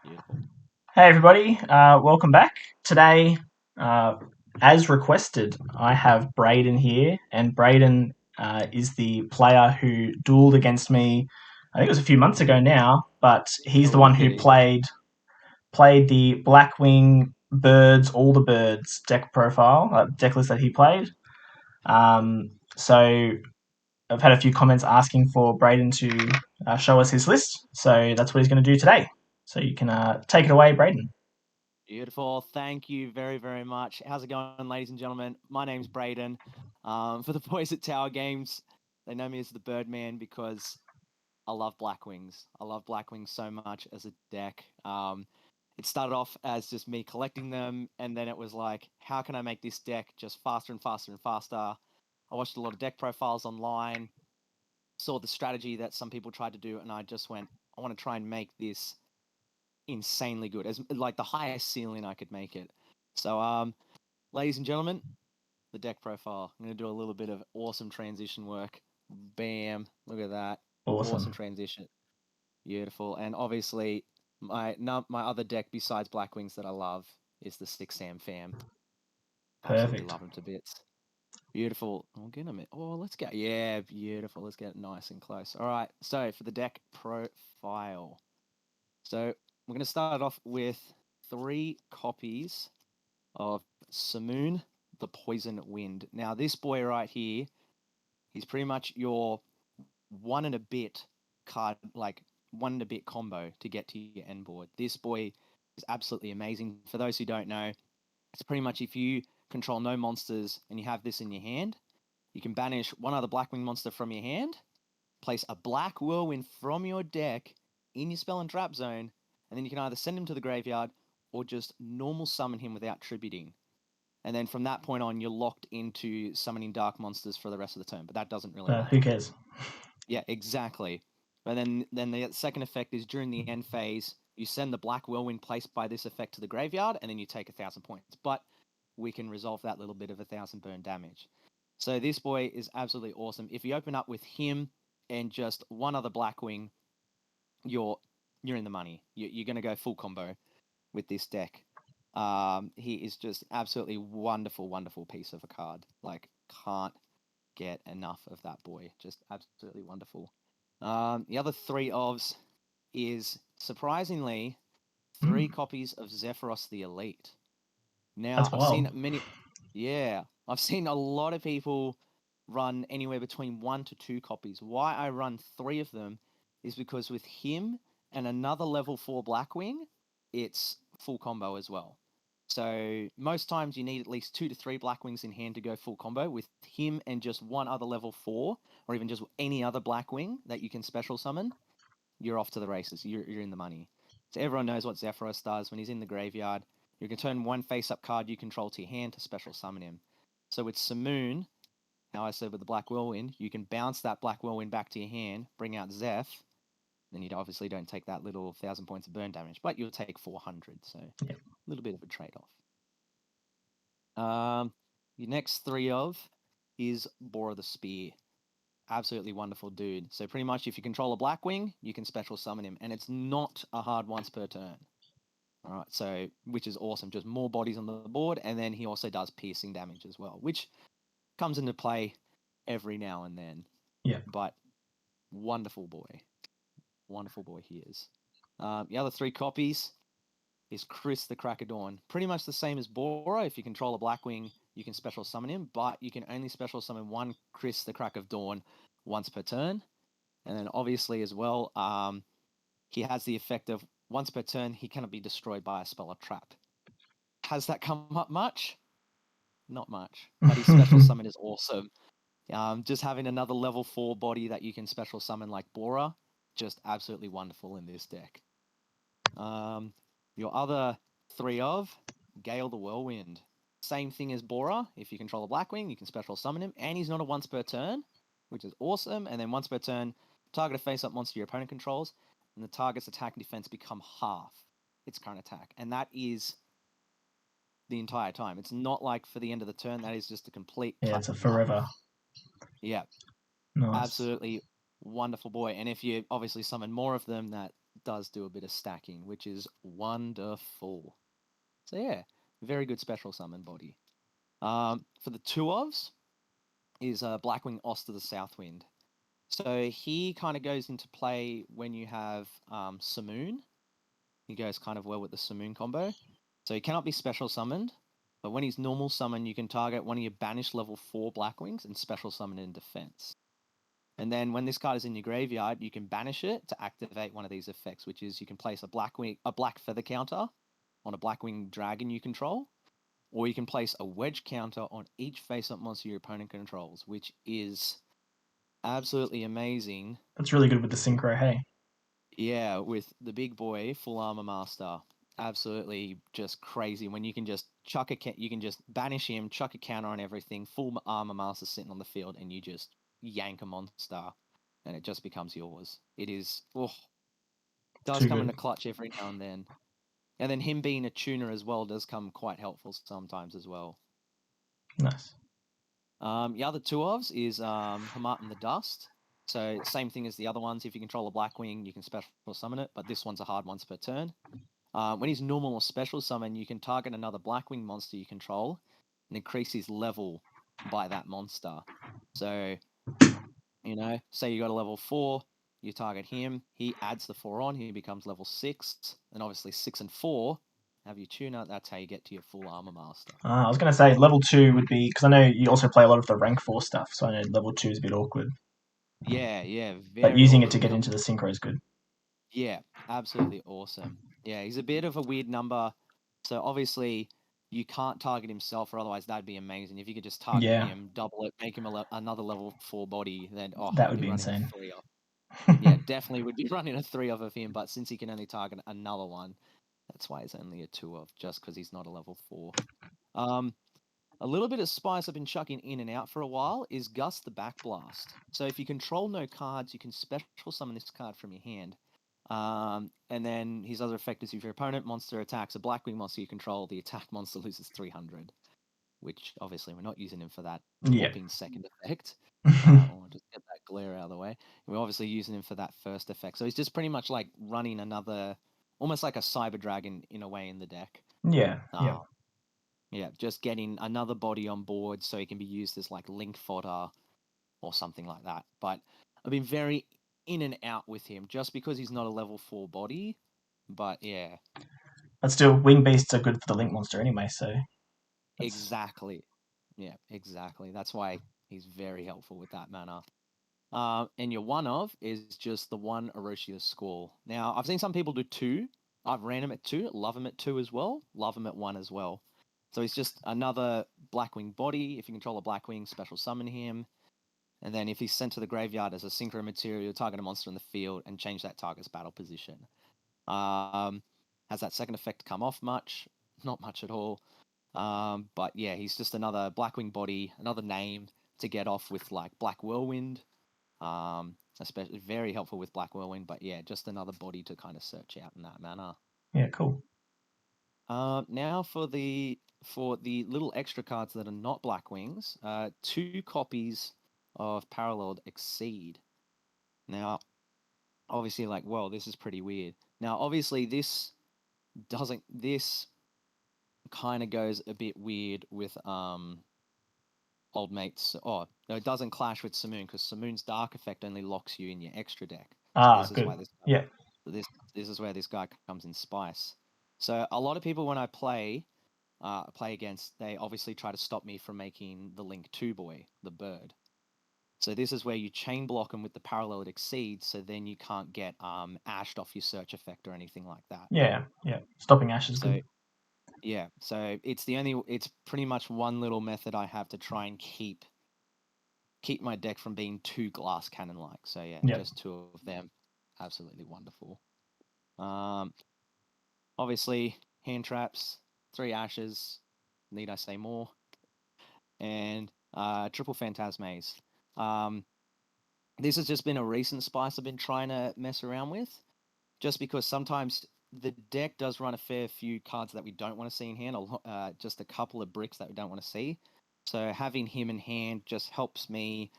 Beautiful. Hey everybody, welcome back. Today, as requested, I have Brayden here, and Brayden is the player who dueled against me. I think it was a few months ago now, but he's It the would one who be, yeah. played the Blackwing Birds, all the birds deck profile, deck list that he played. So I've had a few comments asking for Brayden to show us his list, so that's what he's going to do today. So you can take it away, Brayden. Beautiful. Thank you very, very much. How's it going, ladies and gentlemen? My name's Brayden. For the boys at Tower Games, they know me as the Birdman because I love Blackwings. I love Blackwings so much as a deck. It started off as just me collecting them, and then it was like, how can I make this deck just faster and faster and faster? I watched a lot of deck profiles online, saw the strategy that some people tried to do, and I just went, I want to try and make this insanely good, as like the highest ceiling I could make it. So, ladies and gentlemen, the deck profile. I'm going to do a little bit of awesome transition work. Bam! Look at that. Awesome Awesome. transition. Beautiful. And obviously, my other deck besides Blackwings that I love is the Six Sam Fam. Absolutely Perfect. love him to bits. Beautiful. I'll get him. Oh, let's go. Yeah, beautiful. Let's get it nice and close. All right. So for the deck profile. So we're going to start off with 3 copies of Submoon, the Poison Wind. Now, this boy right here, he's pretty much your one and a bit card, like one and a bit combo to get to your end board. This boy is absolutely amazing. For those who don't know, it's pretty much if you control no monsters and you have this in your hand, you can banish one other Blackwing monster from your hand, place a Black Whirlwind from your deck in your spell and trap zone, and then you can either send him to the graveyard or just normal summon him without tributing. And then from that point on, you're locked into summoning dark monsters for the rest of the turn, but that doesn't really Who matter. cares? Yeah, exactly. But then the second effect is during the end phase, you send the Black Whirlwind placed by this effect to the graveyard, and then you take 1,000 points. But we can resolve that little bit of 1,000 burn damage. So this boy is absolutely awesome. If you open up with him and just one other Blackwing, you're you're in the money. You're going to go full combo with this deck. He is just absolutely wonderful, wonderful piece of a card. Like, can't get enough of that boy. Just absolutely wonderful. The other 3 ofs is surprisingly three Mm, copies of Zephyros the Elite. Now, that's I've seen wild. yeah, I've seen a lot of people run anywhere between 1 to 2 copies. Why I run 3 of them is because with him and another level 4 Blackwing, it's full combo as well. So most times you need at least 2 to 3 Blackwings in hand to go full combo. With him and just one other level 4, or even just any other Blackwing that you can special summon, you're off to the races. You're in the money. So everyone knows what Zephyros does when he's in the graveyard. You can turn one face-up card you control to your hand to special summon him. So with Submoon, how I said with the Black Whirlwind, you can bounce that Black Whirlwind back to your hand, bring out Zeph, then you obviously don't take that little 1,000 points of burn damage, but you'll take 400, so a Yeah. little bit of a trade-off. Your next 3 of is Bora the Spear. Absolutely wonderful dude. So pretty much if you control a Blackwing, you can special summon him, and it's not a hard once per turn. All right, so which is awesome. Just more bodies on the board, and then he also does piercing damage as well, which comes into play every now and then. Yeah. But wonderful boy he is. The other 3 copies is Chris the Crack of Dawn. Pretty much the same as Bora. If you control a Blackwing, you can special summon him, but you can only special summon one Chris the Crack of Dawn once per turn. And then obviously as well, he has the effect of once per turn, he cannot be destroyed by a spell or trap. Has that come up much? Not much. But his special summon is awesome. Just having another level 4 body that you can special summon like Bora, just absolutely wonderful in this deck. Your other 3 of Gale the Whirlwind. Same thing as Bora. If you control a Blackwing, you can special summon him, and he's not a once per turn, which is awesome. And then once per turn, target a face-up monster your opponent controls, and the target's attack and defense become half its current attack. And that is the entire time. It's not like for the end of the turn, that is just a complete Yeah, cut it's a in half. forever. Yeah, Nice. absolutely wonderful boy. And if you obviously summon more of them, that does do a bit of stacking, which is wonderful. So yeah, very good special summon body. For the two ofs is Blackwing Oster the Southwind. So he kind of goes into play when you have Submoon. He goes kind of well with the Submoon combo. So he cannot be special summoned, but when he's normal summoned, you can target one of your banished level 4 Blackwings and special summon in defense. And then when this card is in your graveyard, you can banish it to activate one of these effects, which is you can place a black feather counter on a Blackwing dragon you control, or you can place a wedge counter on each face-up monster your opponent controls, which is absolutely amazing. That's really good with the synchro, hey? Yeah, with the big boy, full armor master, absolutely just crazy. When you can just you can just banish him, chuck a counter on everything, full armor master sitting on the field, and you just yank a monster, and it just becomes yours. It is, does Too come in good. a clutch every now and then him being a tuner as well does come quite helpful sometimes as well. Nice. The other two ofs is Hamat and the Dust. So same thing as the other ones. If you control a Blackwing, you can special summon it, but this one's a hard once per turn. When he's normal or special summon, you can target another Blackwing monster you control and increase his level by that monster. So, say you got a level 4, you target him, he adds the 4 on, he becomes level 6, and obviously 6 and 4 have your tuner. That's how you get to your full armor master. I was going to say level 2 would be, because I know you also play a lot of the rank 4 stuff, so I know level 2 is a bit awkward. Yeah, But very using it to awkward. get into the synchro is good. Yeah, absolutely awesome. Yeah, he's a bit of a weird number. So obviously you can't target himself, or otherwise that'd be amazing. If you could just target Yeah, him, double it, make him another level 4 body, then that I'd would be be running a insane. 3 off. Yeah, definitely would be running a 3 of him, but since he can only target another one, that's why it's only a 2 of, just because he's not a level 4. Um, a little bit of spice I've been chucking in and out for a while is Gust the Backblast. So if you control no cards, you can special summon this card from your hand. And then his other effect is if your opponent monster attacks a Blackwing monster you control, the attack monster loses 300, which obviously we're not using him for that Yeah. whopping second effect. I'll just get that glare out of the way. We're obviously using him for that first effect. So he's just pretty much like running another, almost like a Cyber Dragon in a way in the deck. Yeah. Yeah. Yeah, just getting another body on board so he can be used as like link fodder or something like that. But I've been very in and out with him just because he's not a level 4 body. But yeah, But still, wing beasts are good for the link monster anyway, so that's exactly. Yeah, exactly. That's why he's very helpful with that mana. And your one of is just the one Orochi's Squall. Now, I've seen some people do 2. I've ran him at 2, love him at 2 as well, love him at 1 as well. So he's just another Blackwing body. If you control a Blackwing, special summon him. And then if he's sent to the graveyard as a synchro material, target a monster in the field and change that target's battle position. Has that second effect come off much? Not much at all. But yeah, he's just another Blackwing body, another name to get off with like Black Whirlwind. Especially very helpful with Black Whirlwind, but yeah, just another body to kind of search out in that manner. yeah, cool. Now for the little extra cards that are not Blackwings, 2 copies of Paralleled Exceed. Now, obviously, like, well, this is pretty weird. Now, obviously, this kind of goes a bit weird with old mates. Oh, no, it doesn't clash with Submoon because Submoon's Dark Effect only locks you in your extra deck. So this is Good. why Yeah. this is where this guy comes in Spice. So a lot of people when I play against, they obviously try to stop me from making the Link 2 boy, the bird. So this is where you chain block them with the Paralleled Exceed, so then you can't get ashed off your search effect or anything like that. Yeah. Yeah. Stopping Ash is So good. yeah, so it's pretty much one little method I have to try and keep my deck from being too glass cannon like. So yeah, Yeah. just 2 of them, absolutely wonderful. Obviously hand traps, 3 ashes. Need I say more? And triple phantasmes. This has just been a recent spice I've been trying to mess around with, just because sometimes the deck does run a fair few cards that we don't want to see in hand, just a couple of bricks that we don't want to see. So having him in hand just helps me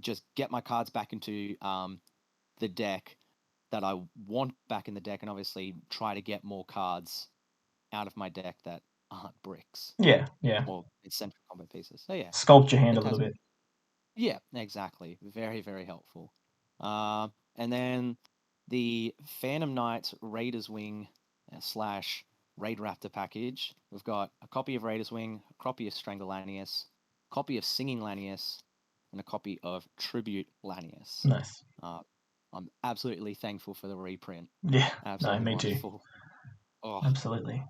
just get my cards back into the deck, that I want back in the deck, and obviously try to get more cards out of my deck that aren't bricks Yeah. or eccentric combo pieces. So yeah, Sculpt your hand a little fantastic. bit. Yeah, exactly. Very, very helpful. And then the Phantom Knights Raiders Wing slash Raidraptor package. We've got a copy of Raiders Wing, a copy of Strangle Lanius, a copy of Singing Lanius, and a copy of Tribute Lanius. Nice. I'm absolutely thankful for the reprint. Yeah. No, Absolutely me too. wonderful. Oh, Absolutely.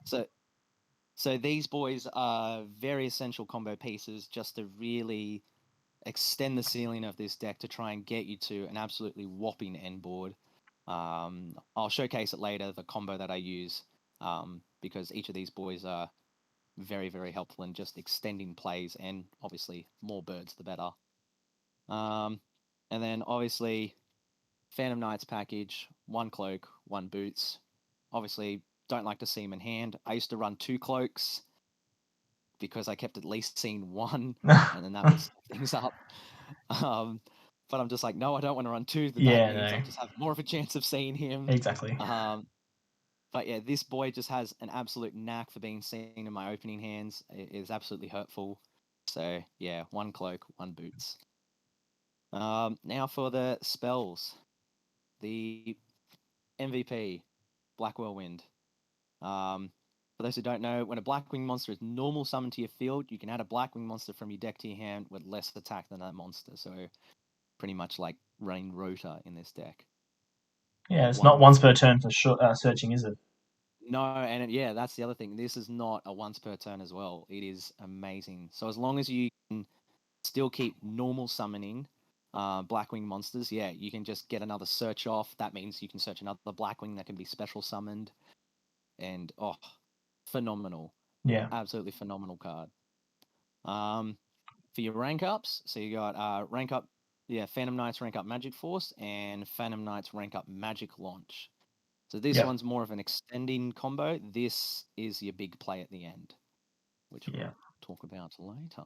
so these boys are very essential combo pieces just to really extend the ceiling of this deck to try and get you to an absolutely whopping end board. I'll showcase it later, the combo that I use, because each of these boys are very, very helpful in just extending plays, and obviously more birds the better. And then obviously Phantom Knights package, one cloak, one boots. Obviously don't like to see them in hand. I used to run two cloaks because I kept at least seeing one, and then that would set things up. Um, but I'm just like, no, I don't want to run two. That Yeah. means No. I just have more of a chance of seeing him. Exactly. But yeah, this boy just has an absolute knack for being seen in my opening hands. It is absolutely hurtful. So yeah, one cloak, one boots. Now for the spells. The MVP, Black Whirlwind. For those who don't know, when a Blackwing monster is normal summoned to your field, you can add a Blackwing monster from your deck to your hand with less attack than that monster. So pretty much like running Rota in this deck. Yeah. It's not once per Wonderful. turn for searching, is it? No, and yeah, that's the other thing. This is not a once per turn as well. It is amazing. So as long as you can still keep normal summoning Blackwing monsters, yeah, you can just get another search off. That means you can search another Blackwing that can be special summoned. And oh, phenomenal. Yeah. Absolutely phenomenal card. Um, for your rank ups, so you got rank up, yeah, Phantom Knights rank up Magic Force and Phantom Knights rank up Magic Launch. So this Yep. one's more of an extending combo. This is your big play at the end, which Yeah. we'll talk about later.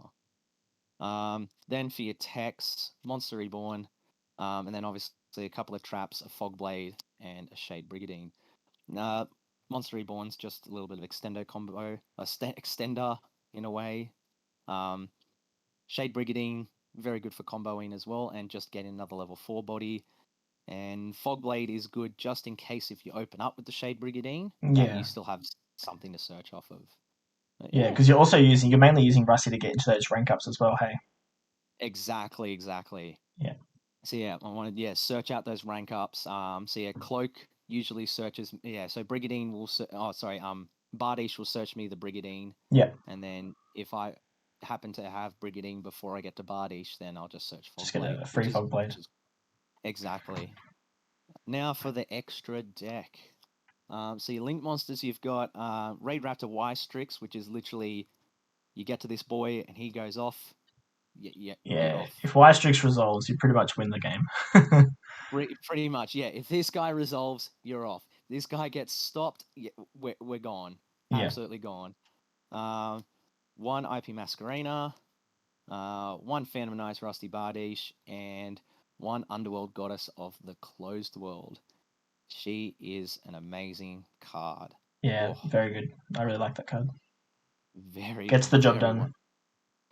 Then for your techs, Monster Reborn, and then obviously a couple of traps, a Fogblade and a Shade Brigadine. Monster Reborn's just a little bit of extendo combo, extender in a way. Um, Shade Brigadine, very good for comboing as well, and just getting another level 4 body. And Fogblade is good just in case if you open up with the Shade Brigadine, that you Yeah. still have something to search off of. But Yeah. yeah, Because you're mainly using Rusty to get into those rank ups as well. Hey. exactly. Yeah. So yeah, I wanted search out those rank ups. So yeah, Cloak usually searches. Yeah, so Brigadine will. Bardish will search me the Brigadine, Yeah. and then if I happen to have Brigadine before I get to Bardish, then I'll just search Just get Fogblade, a free fog blade. which is exactly. Now for the extra deck. So your link monsters, you've got Raidraptor Y-Strix, which is literally you get to this boy and he goes off. You're Yeah. off. If Y-Strix resolves, you pretty much win the game. Pretty much, yeah. If this guy resolves, you're off. This guy gets stopped, yeah, we're gone. Yeah. Absolutely gone. Uh, one IP Masquerena, one Phantom Knights Rusty Bardish, and one Underworld Goddess of the Closed World. She is an amazing card. Yeah. Oh, Very good. I really like that card. very, Gets the job very done. one.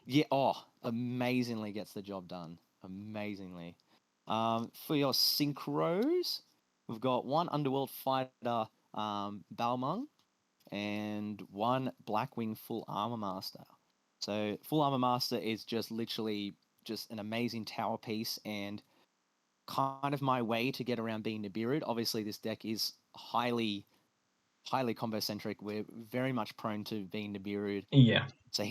Yeah, oh, amazingly gets the job done. Amazingly. For your synchros, we've got one Underworld Fighter Balmung and one Blackwing Full Armor Master. So Full Armor Master is just literally just an amazing tower piece and kind of my way to get around being Nibiru'd. Obviously, this deck is highly combo centric. We're very much prone to being Nibiru'd. Yeah. So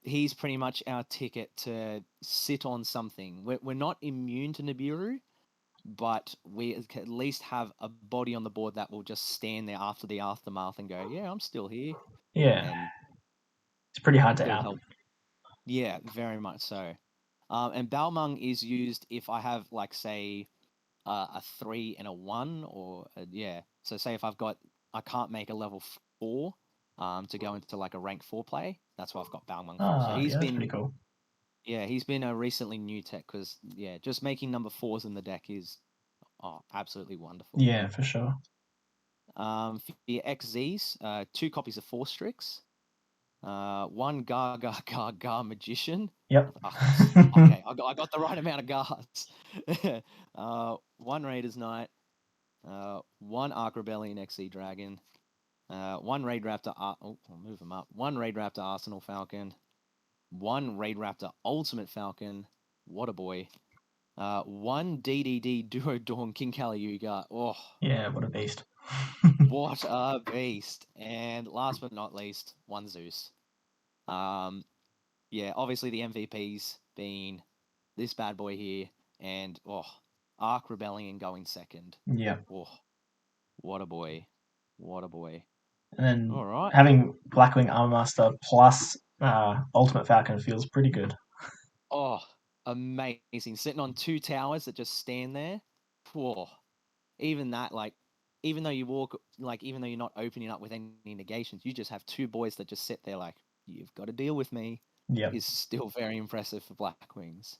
he's pretty much our ticket to sit on something. We're not immune to Nibiru, but we at least have a body on the board that will just stand there after the aftermath and go, yeah, I'm still here, Yeah. and It's pretty hard to still out. help. Yeah, very much so. And Balmung is used if I have, like, say, a 3 and a 1, or yeah. So say if I can't make a level 4 to go into like a rank 4 play, that's what I've got Balmung for. So Yeah, that's pretty cool. he's been a recently new tech because, yeah, just making number 4s in the deck is Oh, absolutely wonderful. Yeah, for sure. For your XZs, 2 copies of Force Strix, one Gar Gar Gar Gar Magician. Yep. Okay, I got the right amount of guards. One Raiders Knight, one Ark Rebellion XE Dragon, one Raidraptor. I'll move them up. One Raidraptor Arsenal Falcon, one Raidraptor Ultimate Falcon. What a boy. One DDD Duo Dawn King Caliuga. Oh, Yeah, what a beast. what a beast. And last but not least, one Zeus. Um, yeah, obviously the MVP's been this bad boy here, and Ark Rebellion going second. Yeah. Oh, what a boy. What a boy. And then All right. having Blackwing Armor Master plus Ultimate Falcon feels pretty good. Oh, amazing. Sitting on 2 towers that just stand there. Whoa. Even that, like, even though you walk, like, even though you're not opening up with any negations, you just have 2 boys that just sit there like, you've got to deal with me, Yep. is still very impressive for Blackwings.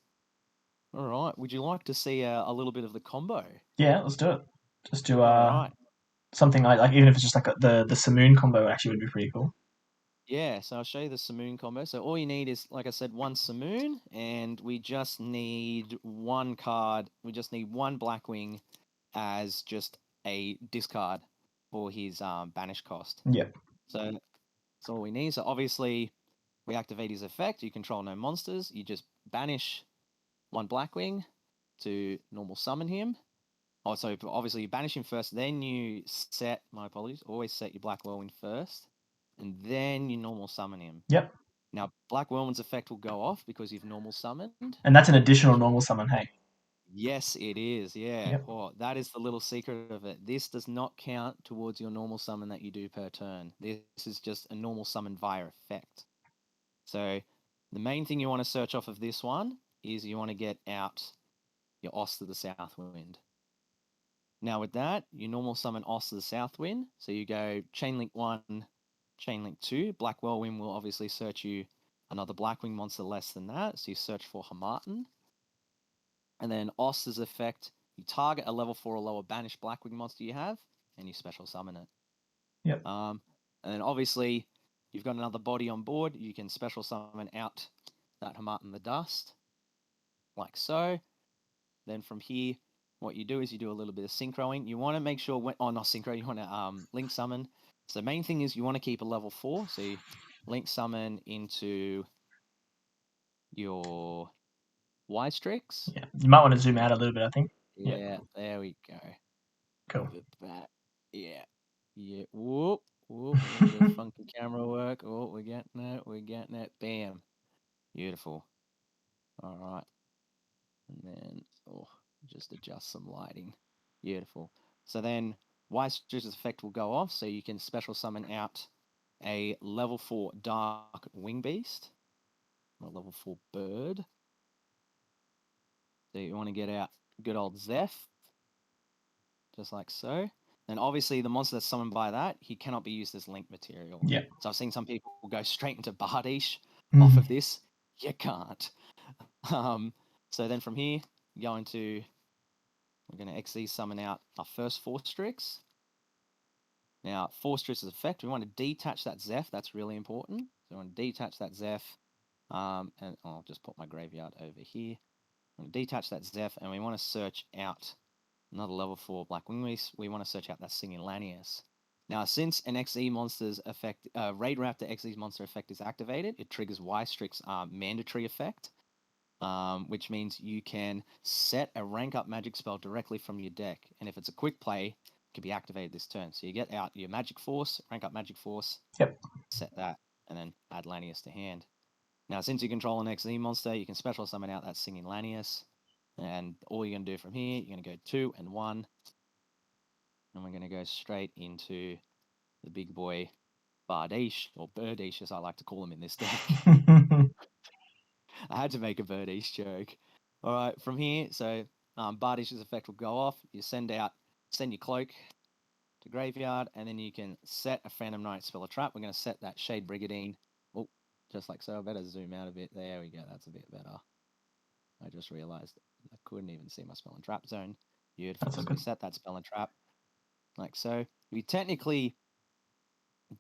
All right. Would you like to see a little bit of the combo? Yeah, let's do it. Just do All right. something like even if it's just like the Submoon Combo actually would be pretty cool. Yeah, so I'll show you the Submoon combo. So all you need is, like I said, one Submoon, and we just need one card. We just need one Blackwing as just a discard for his banish cost. Yep. So that's all we need. So obviously, we activate his effect. You control no monsters. You just banish one Blackwing to normal summon him. Oh, so obviously you banish him first, then you set, my apologies, always set your Black Whirlwind first, and then you normal summon him. Yep. Now, Black Whirlwind's effect will go off because you've normal summoned. And that's an additional normal summon, hey. Yes, it is. Yeah. Yep. Oh, that is the little secret of it. This does not count towards your normal summon that you do per turn. This is just a normal summon via effect. So the main thing you want to search off of this one is you want to get out your Os to the South Wind. Now with that, you normal summon Os to the South Wind. So you go Chainlink 1, Chainlink 2. Black Whirlwind will obviously search you another Blackwing monster less than that. So you search for Hamartin. And then Os's effect, you target a level 4 or lower banished Blackwing monster you have, and you special summon it. Yep. And then obviously, you've got another body on board. You can special summon out that Hamartin the Dust, like so. Then from here, what you do is you do a little bit of synchroing. You want to make sure not synchro, you want to link summon. So the main thing is you want to keep a level 4. So you link summon into your Y-Strix. Yeah. You might want to zoom out a little bit, I think. Yeah, Yep. there we go. Cool. Move it back. Yeah. Yeah. Whoop. Whoop. A little bit of funky camera work. Oh, we're getting it. We're getting it. Bam. Beautiful. All right. And then, just adjust some lighting. Beautiful. So then, White's effect will go off, so you can special summon out a level 4 Dark Wing Beast, or level 4 Bird. So you want to get out good old Zeph, just like so. And obviously, the monster that's summoned by that, he cannot be used as link material. Yeah. So I've seen some people go straight into Bardish Mm-hmm. off of this. You can't. So then from here, we're going to XZ summon out our first Force Strix. Now, Force Strix's effect, we want to detach that Zeph. That's really important. So we want to detach that Zeph. And I'll just put my graveyard over here. We want to detach that Zeph, and we want to search out another level 4 Blackwing Beast. We want to search out that Singing Lanius. Now, since an XE monster's effect, Raidraptor XE's monster effect is activated, it triggers Y-Strix mandatory effect, which means you can set a rank up magic spell directly from your deck. And if it's a quick play, it can be activated this turn. So you get out your Magic Force, rank up Magic Force, Yep. set that, and then add Lanius to hand. Now, since you control an XE monster, you can special summon out that Singing Lanius. And all you're going to do from here, you're going to go 2 and 1. And we're going to go straight into the big boy Bardish, or Birdish as I like to call him in this deck. I had to make a Birdish joke. All right, from here, so Bardish's effect will go off. You send your cloak to graveyard, and then you can set a Phantom Knight spell a trap. We're going to set that Shade Brigadine. Oh, just like so. I better zoom out a bit. There we go. That's a bit better. I just realized I couldn't even see my spell and trap zone. Beautiful. That's all So we good. set that spell and trap like so. We technically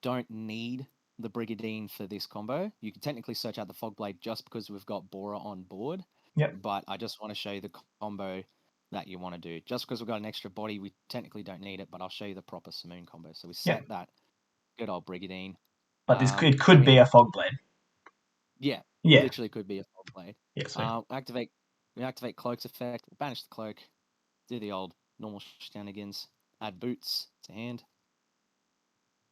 don't need the Brigadine for this combo. You can technically search out the Fogblade just because we've got Bora on board. Yep. But I just want to show you the combo that you want to do. Just because we've got an extra body, we technically don't need it, but I'll show you the proper Submoon combo. So we set Yep. that good old Brigadine. But this Then could we be a Fogblade. yeah, Yeah. literally could be a Fogblade. Yeah. Sweet. We activate Cloak's effect, banish the Cloak, do the old normal shenanigans, add Boots to hand,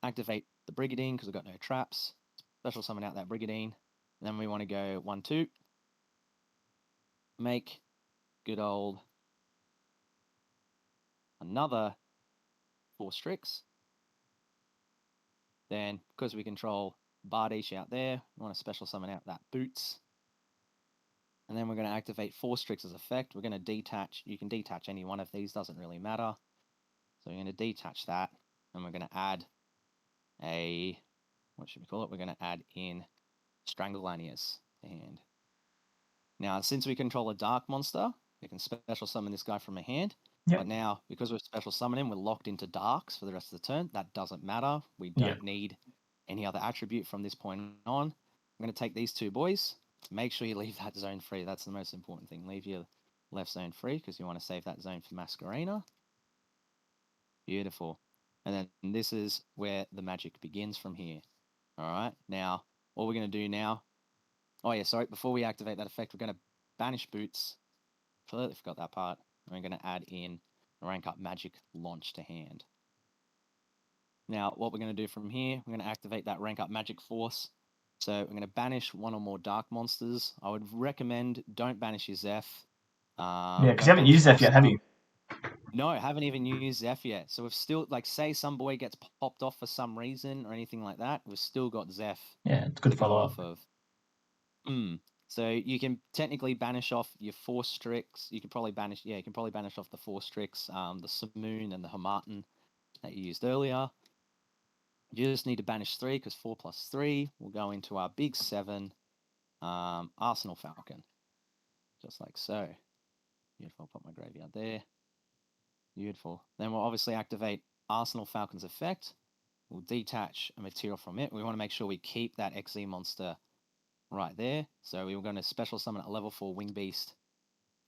activate the Brigadine because we've got no traps, special summon out that Brigadine. Then we want to go 1-2, make good old another 4 Strix. Then, because we control Bardish out there, we want to special summon out that Boots. And then we're going to activate 4 Strix as effect. We're going to detach. You can detach any one of these, doesn't really matter. So we're going to detach that, and we're going to add a, what should we call it? We're going to add in Stranglanius to hand. Now, since we control a dark monster, we can special summon this guy from a hand. Yep. But now, because we're special summoning, we're locked into darks for the rest of the turn. That doesn't matter. We Yep. don't need any other attribute from this point on. I'm going to take these 2 boys. Make sure you leave that zone free. That's the most important thing. Leave your left zone free because you want to save that zone for Masquerena. Beautiful. And then this is where the magic begins from here. All right. Now, what we're going to do now. Oh, yeah, sorry. Before we activate that effect, we're going to banish Boots. Completely forgot that part. We're going to add in a rank up magic launch to hand. Now, what we're going to do from here, we're going to activate that rank up magic force. So we're going to banish 1 or more dark monsters. I would recommend don't banish your Zeph. Yeah, because you Don't haven't banish used Zeph yet, have All-Star. you? No, I haven't even used Zeph yet. So we've still, like, say some boy gets popped off for some reason or anything like that, we've still got Zeph Yeah, it's good to go follow off up. of. So you can technically banish off your 4 Strix. You can probably banish off the 4 Strix, the Submoon and the Hamartin that you used earlier. You just need to banish 3 because 4 plus 3 will go into our big 7 Arsenal Falcon. Just like so. Beautiful. I'll put my graveyard there. Beautiful. Then we'll obviously activate Arsenal Falcon's effect. We'll detach a material from it. We want to make sure we keep that XZ monster right there. So we were going to special summon a level 4 Wing Beast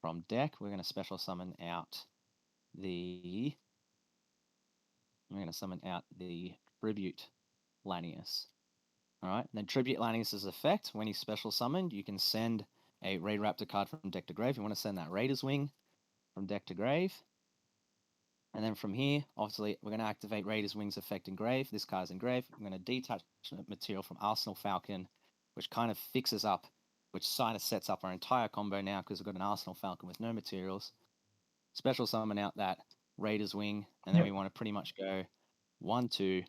from deck. We're going to special summon out the... We're going to summon out the Tribute Lanius. All right, and then Tribute Lanius' effect, when he's special summoned, you can send a Raidraptor card from deck to grave. You want to send that Raider's Wing from deck to grave. And then from here, obviously, we're going to activate Raider's Wings effect in grave. This card's in grave. I'm going to detach material from Arsenal Falcon, which kind of fixes up, which kind of sets up our entire combo now because we've got an Arsenal Falcon with no materials. Special summon out that Raider's Wing, and then we want to pretty much go 1-2,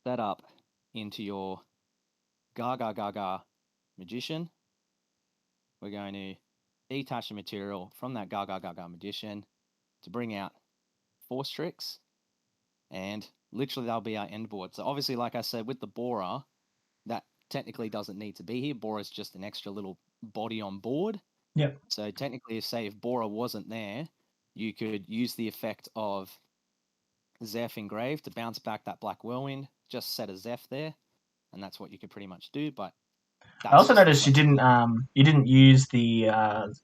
set up into your Gaga Gaga Magician. We're going to detach the material from that Gaga Gaga Magician to bring out 4 Strix, and literally that'll be our end board. So obviously, like I said, with the Bora, that technically doesn't need to be here. Bora's just an extra little body on board. Yep. So technically, say if Bora wasn't there, you could use the effect of Zeph engraved to bounce back that Black Whirlwind, just set a Zeph there, and that's what you could pretty much do. But I that's also just the noticed flexibility. you didn't use the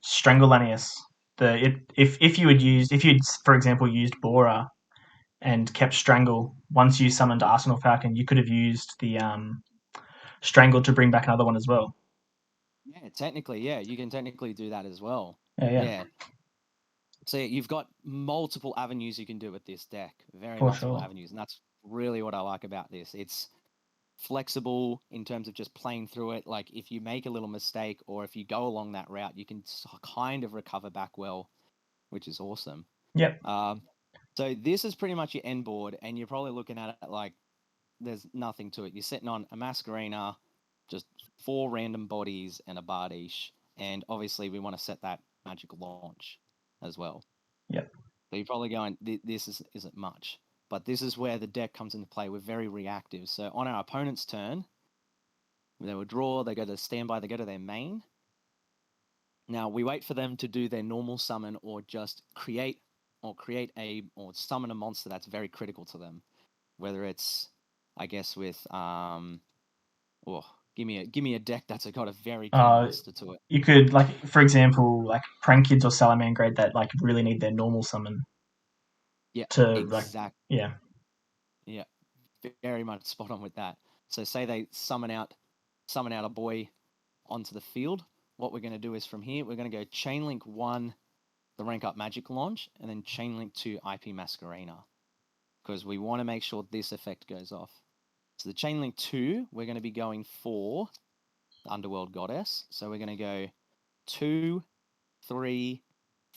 Stranglanius. If you had used, if you'd, for example, used Bora and kept Strangle, once you summoned Arsenal Falcon, you could have used the Strangle to bring back another one as well. Yeah, technically, yeah, you can technically do that as well. Yeah. Yeah. So you've got multiple avenues you can do with this deck. Very For multiple sure. avenues, and that's really what I like about this. It's flexible in terms of just playing through it. Like if you make a little mistake or if you go along that route, you can kind of recover back well, which is awesome. Yep. So this is pretty much your end board, and you're probably looking at it like there's nothing to it. You're sitting on a Masquerena, just 4 random bodies and a Bardish, and obviously we want to set that magic launch as well. Yep. So you're probably going, this isn't much. But this is where the deck comes into play. We're very reactive. So on our opponent's turn, they will draw, they go to standby, they go to their main. Now we wait for them to do their normal summon or just create or summon a monster that's very critical to them. Whether it's, I guess, with oh, give me a deck that's got a very key Uh, monster to it. you could, like, for example, like Prankids or Salamangreat that like really need their normal summon Yeah, to like, exact. yeah. Yeah, very much spot on with that. So say they summon out a boy onto the field. What we're going to do is from here we're going to go Chainlink 1, the rank up Magic Launch, and then Chainlink 2 IP Masquerena, because we want to make sure this effect goes off. So the Chainlink 2, we're going to be going for the Underworld Goddess. So we're going to go 2, 3,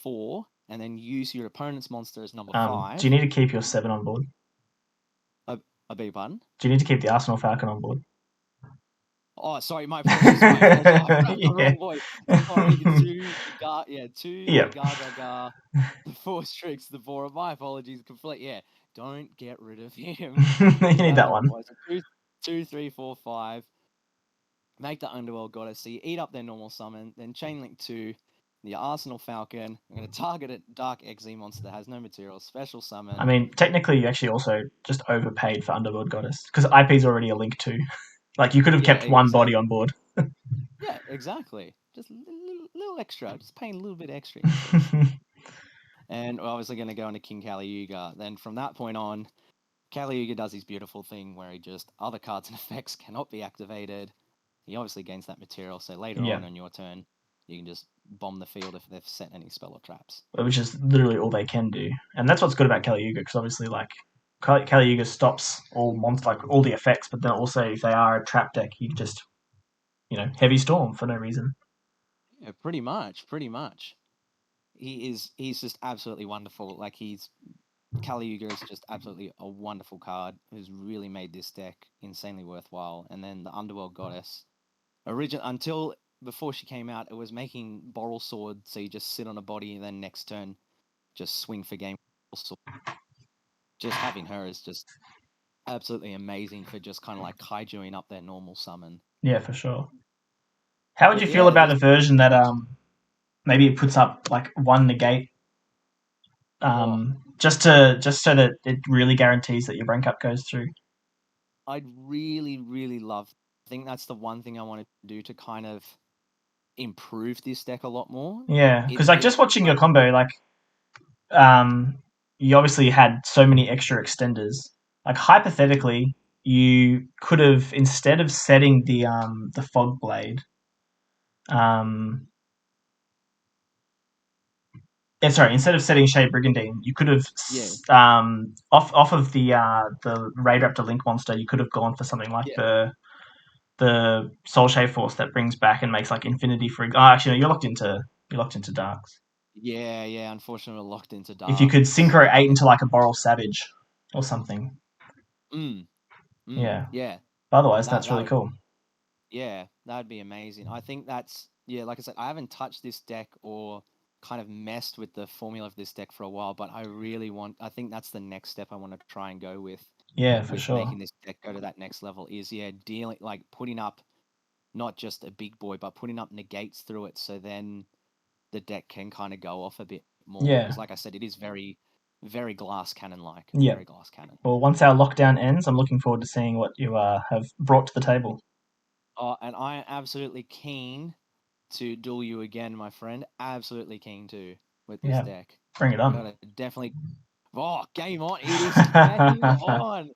4, and then use your opponent's monster as number Do you 5. need to keep your 7 on board? I beg your pardon? Do you need to keep the Arsenal Falcon on board? Oh, sorry, my apologies. My apologies. I grabbed the Yeah. wrong boy. Sorry, the two, the Yep. Gaga, the 4 Strix, the Bora. My apologies, complete. Yeah, don't get rid of him. You need Grab that the one. boys. So 2, 3, 4, 5. Make the Underworld Goddess. So you eat up their normal summon. Then Chainlink 2, the Arsenal Falcon. I'm going to target a Dark XZ monster that has no material. Special I summon. mean, technically, you actually also just overpaid for Underworld Goddess because IP's already a link too. Like, you could have Yeah, kept one body exactly. on board. Yeah, exactly. Just a little extra. Just paying a little bit extra interest. And we're obviously going to go into King Kaliuga. Then from that point on, Kaliuga does his beautiful thing where he just other cards and effects cannot be activated. He obviously gains that material, so later Yeah, on your turn, you can just bomb the field if they've set any spell or traps. which is literally all they can do, and that's what's good about Kali because obviously, like, Kali stops all like all the effects, but then also if they are a trap deck, you just heavy storm for no reason. Yeah, pretty much, pretty much. He's just absolutely wonderful. Like Kaliuga is just absolutely a wonderful card who's really made this deck insanely worthwhile. And then the Underworld Goddess, until before she came out, it was making Boral Sword, so you just sit on a body and then next turn just swing for game. Just having her is just absolutely amazing for just kind of like kaijuing up their normal summon. Yeah, for sure. How would But you feel yeah, about this the version that maybe it puts up like one negate oh, just so that it really guarantees that your rank up goes through? I'd really really love. I think that's the one thing I want to do to kind of improve this deck a lot more. Yeah, because like It just watching your like combo, like um, you obviously had so many extra extenders. Like hypothetically, you could have instead of setting the fog blade, um, sorry, instead of setting Shade Brigandine, you could have yeah off of the Raidraptor Link monster, you could have gone for something like yeah the Soul Shade Force that brings back and makes like Infinity for. Oh, actually, no, you're locked into Darks. yeah. Unfortunately, we're locked into If you could darks. synchro 8 into like a Boral Savage or something. Mm, Yeah. yeah. But otherwise, That that's that really would cool. Yeah, that'd be amazing. I think that's yeah, like I said, I haven't touched this deck or kind of messed with the formula of this deck for a while, but I think that's the next step I want to try and go Yeah, for with sure. making this deck go to that next level is yeah, dealing like putting up not just a big boy, but putting up negates through it so then the deck can kind of go off a bit more. Yeah. Because like I said, it is very, very glass cannon like. Yeah. Very glass cannon. Well, once our lockdown ends, I'm looking forward to seeing what you have brought to the table. Oh, and I am absolutely keen to duel you again, my friend. Absolutely keen to with this Yeah. deck. Bring it We on. gotta definitely. Oh, game on! It is game on.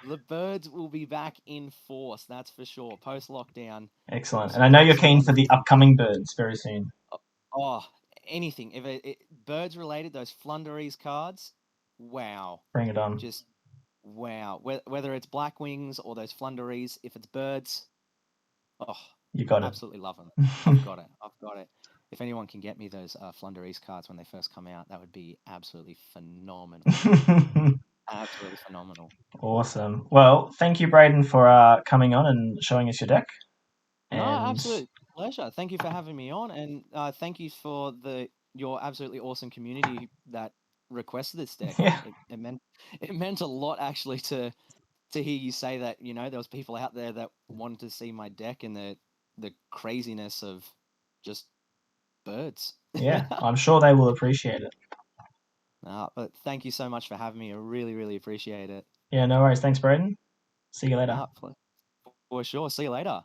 The birds will be back in force. That's for sure. Post lockdown, Excellent. And some I know you're absolute keen for wonderful the things. upcoming birds very soon. Oh, anything if birds related, those Flunderies cards. Wow, Bring it on. just wow. Whether it's Blackwings or those Flunderies, if it's birds, oh, You got it. absolutely love them. I've got it. I've got it. If anyone can get me those Flunderies cards when they first come out, that would be absolutely phenomenal. Absolutely phenomenal. Awesome. Well, thank you, Brayden, for coming on and showing us your deck. No, And absolute pleasure. Thank you for having me on, and thank you for your absolutely awesome community that requested this deck. yeah, It meant a lot actually to hear you say that. You know, there was people out there that wanted to see my deck and the craziness of just birds. Yeah, I'm sure they will appreciate it. But thank you so much for having me. I really, really appreciate it. Yeah, no worries. Thanks, Brayden. See you later. For sure. See you later.